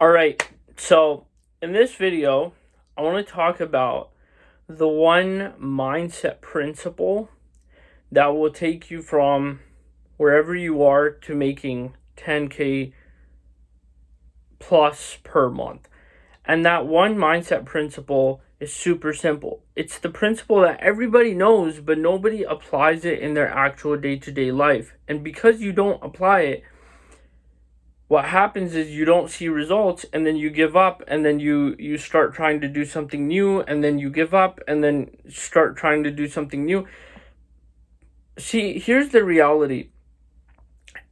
Alright, so in this video, I want to talk about the one mindset principle that will take you from wherever you are to making 10K plus per month. And that one mindset principle is super simple. It's the principle that everybody knows, but nobody applies it in their actual day-to-day life. And because you don't apply it, what happens is you don't see results, and then you give up, and then you start trying to do something new, and then you give up, and then start trying to do something new. See, here's the reality.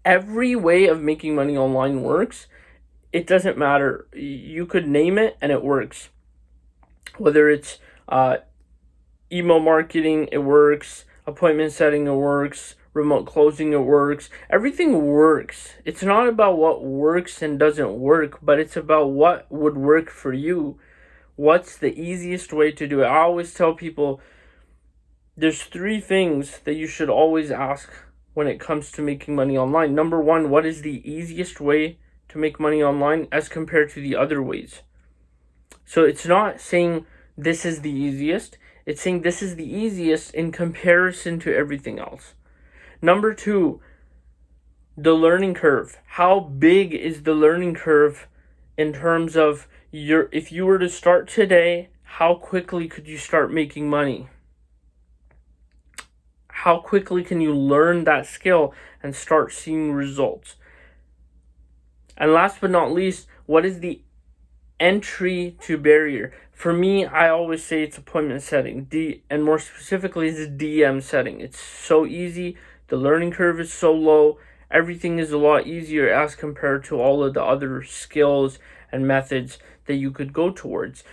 Every way of making money online works. It doesn't matter. You could name it and it works. Whether it's email marketing, it works. Appointment setting, it works. Remote closing, it works. Everything works. It's not about what works and doesn't work, but it's about what would work for you. What's the easiest way to do it? I always tell people there's 3 things that you should always ask when it comes to making money online. Number 1, what is the easiest way to make money online as compared to the other ways? So it's not saying this is the easiest. It's saying this is the easiest in comparison to everything else. Number 2, the learning curve. How big is the learning curve in terms of if you were to start today, how quickly could you start making money? How quickly can you learn that skill and start seeing results? And last but not least, what is the entry to barrier? For me, I always say it's appointment setting. And more specifically, it's DM setting. It's so easy. The learning curve is so low. Everything is a lot easier as compared to all of the other skills and methods that you could go towards.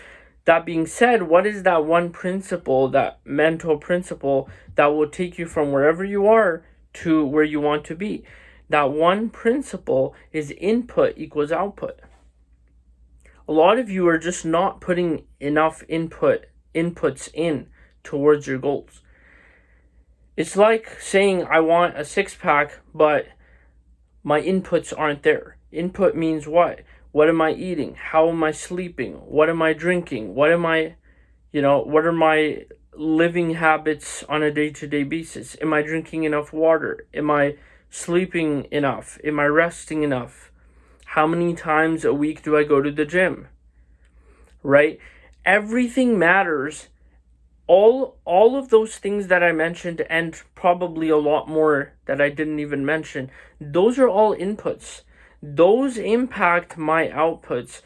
That being said, what is that one principle, that mental principle that will take you from wherever you are to where you want to be? That one principle is input equals output. A lot of you are just not putting enough inputs in towards your goals. It's like saying I want a 6-pack, but my inputs aren't there. Input means what? What am I eating? How am I sleeping? What am I drinking? What are my living habits on a day-to-day basis? Am I drinking enough water? Am I sleeping enough? Am I resting enough? How many times a week do I go to the gym? Right? Everything matters. All of those things that I mentioned, and probably a lot more that I didn't even mention, those are all inputs. Those impact my outputs.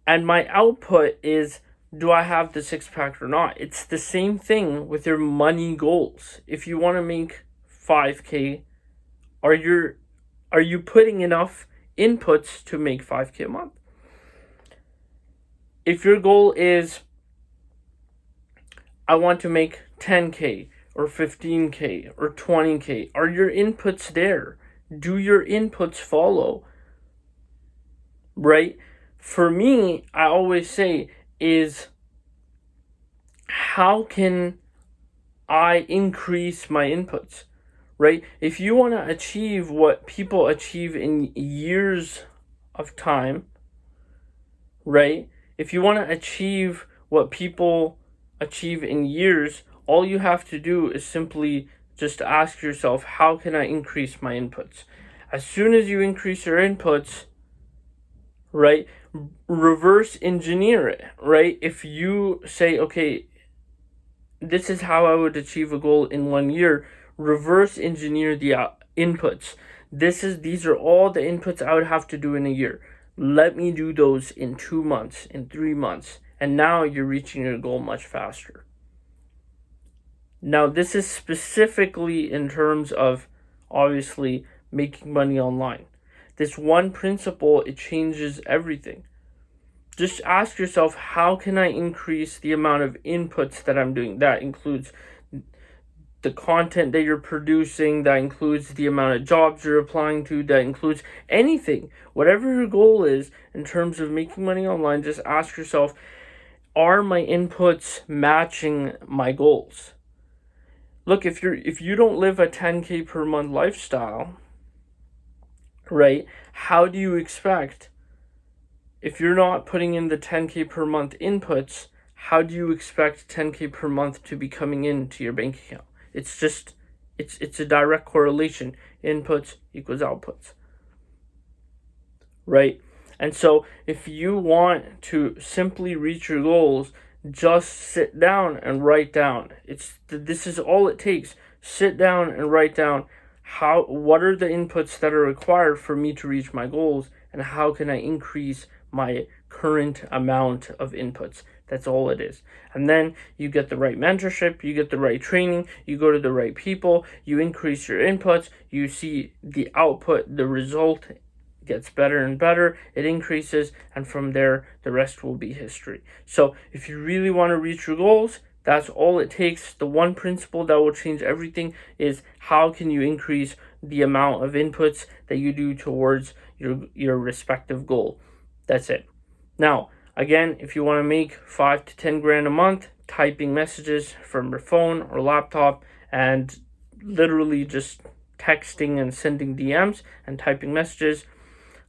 And my output is, do I have the 6-pack or not? It's the same thing with your money goals. If you want to make 5K, are you putting enough inputs to make 5K a month? If your goal is, I want to make 10K or 15K or 20K, are your inputs there? Do your inputs follow? Right? For me, I always say is, how can I increase my inputs? Right? If you want to achieve what people achieve in years of time, right? If you want to achieve what people achieve in years, all you have to do is simply just ask yourself, how can I increase my inputs? As soon as you increase your inputs, right, reverse engineer it, right? If you say, okay, this is how I would achieve a goal in 1 year, reverse engineer the inputs. These are all the inputs I would have to do in a year. Let me do those in 2 months, in 3 months. And now you're reaching your goal much faster. Now, this is specifically in terms of, obviously, making money online. This one principle, it changes everything. Just ask yourself, how can I increase the amount of inputs that I'm doing? That includes the content that you're producing, that includes the amount of jobs you're applying to, that includes anything. Whatever your goal is in terms of making money online, just ask yourself, are my inputs matching my goals? Look, if you don't live a 10K per month lifestyle, right, how do you expect if you're not putting in the 10K per month inputs, how do you expect 10K per month to be coming into your bank account? It's a direct correlation. Inputs equals outputs, right? And so if you want to simply reach your goals, just sit down and write down. This is all it takes. Sit down and write down what are the inputs that are required for me to reach my goals, and how can I increase my current amount of inputs. That's all it is. And then you get the right mentorship, you get the right training, you go to the right people, you increase your inputs, you see the output, the result gets better and better, it increases, and from there the rest will be history. So if you really want to reach your goals, that's all it takes. The one principle that will change everything is how can you increase the amount of inputs that you do towards your respective goal. That's it. Now, again, if you want to make 5 to 10 grand a month typing messages from your phone or laptop and literally just texting and sending DMs and typing messages,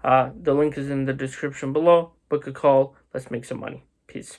the link is in the description below. Book a call. Let's make some money. Peace.